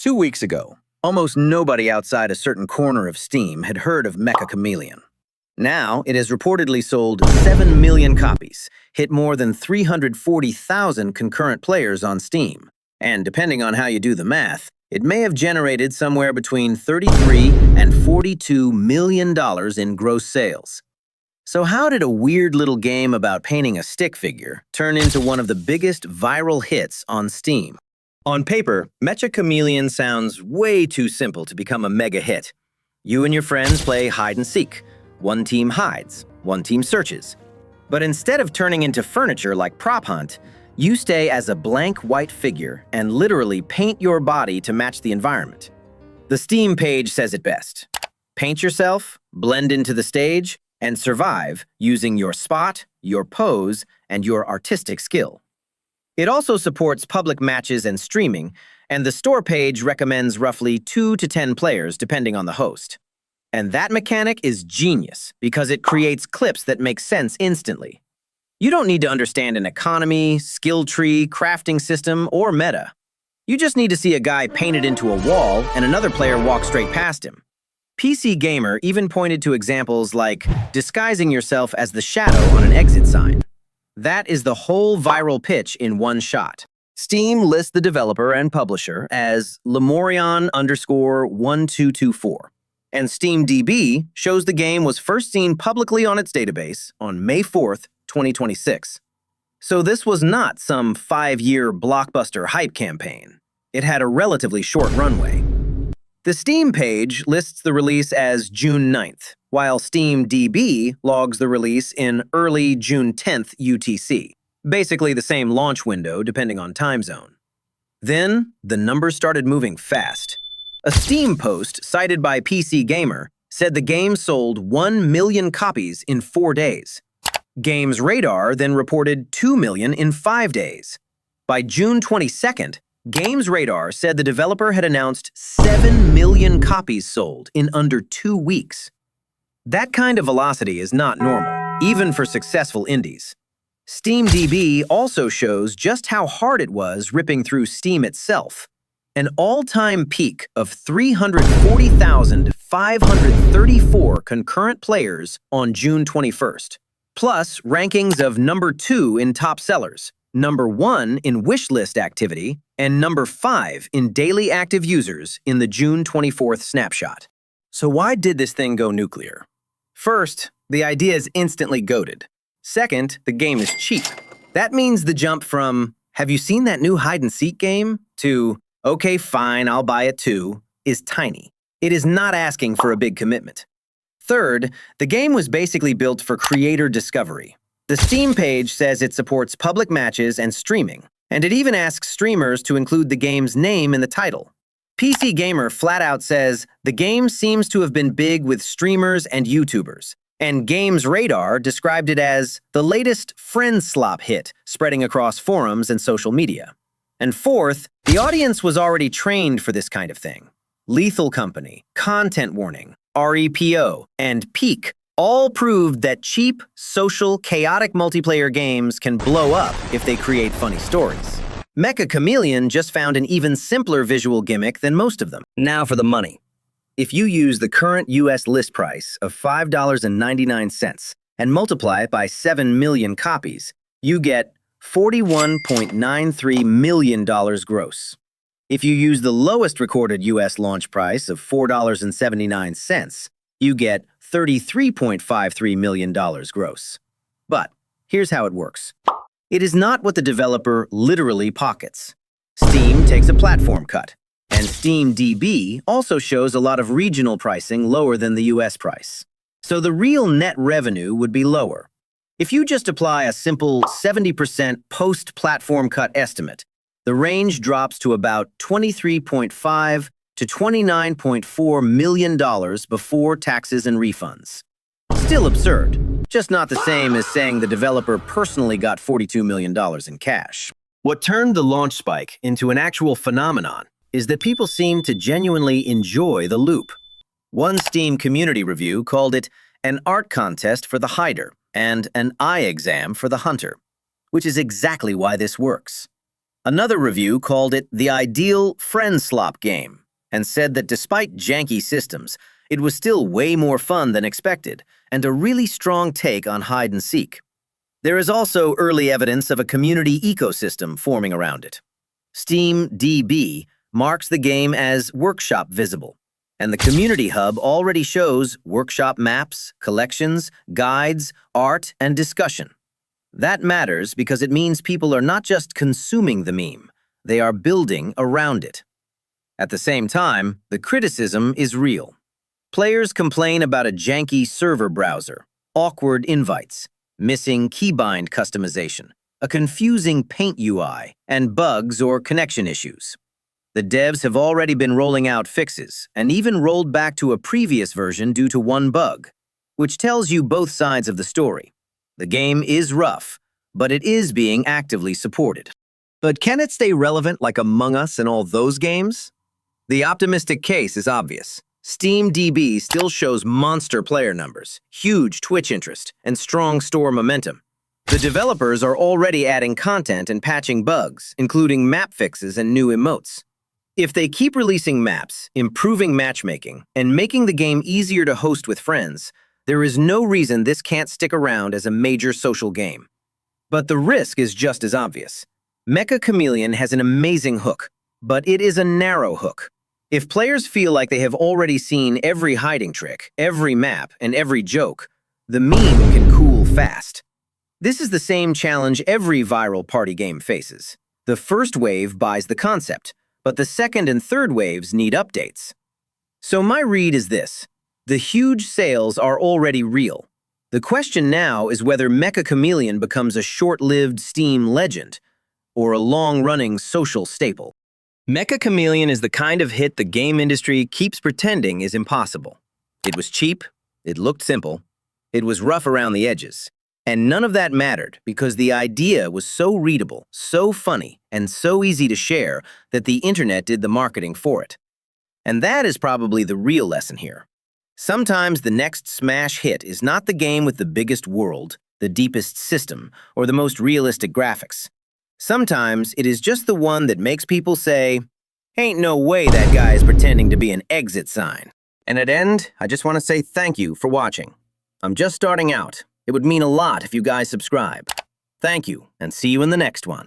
2 weeks ago, almost nobody outside a certain corner of Steam had heard of Meccha Chameleon. Now, it has reportedly sold 7 million copies, hit more than 340,000 concurrent players on Steam, and depending on how you do the math, it may have generated somewhere between $33 and $42 million in gross sales. So how did a weird little game about painting a stick figure turn into one of the biggest viral hits on Steam? On paper, Meccha Chameleon sounds way too simple to become a mega hit. You and your friends play hide and seek. One team hides, one team searches. But instead of turning into furniture like Prop Hunt, you stay as a blank white figure and literally paint your body to match the environment. The Steam page says it best. Paint yourself, blend into the stage, and survive using your spot, your pose, and your artistic skill. It also supports public matches and streaming, and the store page recommends roughly 2 to 10 players depending on the host. And that mechanic is genius because it creates clips that make sense instantly. You don't need to understand an economy, skill tree, crafting system, or meta. You just need to see a guy painted into a wall and another player walk straight past him. PC Gamer even pointed to examples like disguising yourself as the shadow on an exit sign. That is the whole viral pitch in one shot. Steam lists the developer and publisher as Lemurion_1224. And SteamDB shows the game was first seen publicly on its database on May 4th, 2026. So this was not some 5-year blockbuster hype campaign. It had a relatively short runway. The Steam page lists the release as June 9th, while SteamDB logs the release in early June 10th UTC, basically the same launch window depending on time zone. Then, the numbers started moving fast. A Steam post cited by PC Gamer said the game sold 1 million copies in 4 days. Games Radar then reported 2 million in 5 days. By June 22nd, Games Radar said the developer had announced 7 million copies sold in under 2 weeks. That kind of velocity is not normal, even for successful indies. SteamDB also shows just how hard it was ripping through Steam itself. An all-time peak of 340,534 concurrent players on June 21st, plus rankings of number 2 in top sellers, number 1 in wishlist activity, and number 5 in daily active users in the June 24th snapshot. So why did this thing go nuclear? First, the idea is instantly goated. Second, the game is cheap. That means the jump from, have you seen that new hide-and-seek game, to, okay, fine, I'll buy it too, is tiny. It is not asking for a big commitment. Third, the game was basically built for creator discovery. The Steam page says it supports public matches and streaming, and it even asks streamers to include the game's name in the title. PC Gamer flat out says the game seems to have been big with streamers and YouTubers, and Games Radar described it as the latest friend slop hit spreading across forums and social media. And fourth, the audience was already trained for this kind of thing. Lethal Company, Content Warning, REPO, and Peak all proved that cheap, social, chaotic multiplayer games can blow up if they create funny stories. Meccha Chameleon just found an even simpler visual gimmick than most of them. Now for the money. If you use the current US list price of $5.99 and multiply it by 7 million copies, you get $41.93 million gross. If you use the lowest recorded US launch price of $4.79, you get $33.53 million gross. But here's how it works. It is not what the developer literally pockets. Steam takes a platform cut, and SteamDB also shows a lot of regional pricing lower than the US price. So the real net revenue would be lower. If you just apply a simple 70% post-platform cut estimate, the range drops to about $23.5 to $29.4 million before taxes and refunds. Still absurd, just not the same as saying the developer personally got $42 million in cash. What turned the launch spike into an actual phenomenon is that people seem to genuinely enjoy the loop. One Steam community review called it an art contest for the hider and an eye exam for the hunter, which is exactly why this works. Another review called it the ideal friend slop game and said that despite janky systems, it was still way more fun than expected and a really strong take on hide and seek. There is also early evidence of a community ecosystem forming around it. Steam DB marks the game as workshop visible, and the community hub already shows workshop maps, collections, guides, art, and discussion. That matters because it means people are not just consuming the meme, they are building around it. At the same time, the criticism is real. Players complain about a janky server browser, awkward invites, missing keybind customization, a confusing paint UI, and bugs or connection issues. The devs have already been rolling out fixes and even rolled back to a previous version due to one bug, which tells you both sides of the story. The game is rough, but it is being actively supported. But can it stay relevant like Among Us and all those games? The optimistic case is obvious. Steam DB still shows monster player numbers, huge Twitch interest, and strong store momentum. The developers are already adding content and patching bugs, including map fixes and new emotes. If they keep releasing maps, improving matchmaking, and making the game easier to host with friends, there is no reason this can't stick around as a major social game. But the risk is just as obvious. Meccha Chameleon has an amazing hook, but it is a narrow hook. If players feel like they have already seen every hiding trick, every map, and every joke, the meme can cool fast. This is the same challenge every viral party game faces. The first wave buys the concept, but the second and third waves need updates. So my read is this. The huge sales are already real. The question now is whether Meccha Chameleon becomes a short-lived Steam legend or a long-running social staple. Meccha Chameleon is the kind of hit the game industry keeps pretending is impossible. It was cheap, it looked simple, it was rough around the edges, and none of that mattered because the idea was so readable, so funny, and so easy to share that the internet did the marketing for it. And that is probably the real lesson here. Sometimes the next smash hit is not the game with the biggest world, the deepest system, or the most realistic graphics. Sometimes it is just the one that makes people say, "Ain't no way that guy is pretending to be an exit sign." And at end, I just want to say thank you for watching. I'm just starting out. It would mean a lot if you guys subscribe. Thank you, and see you in the next one.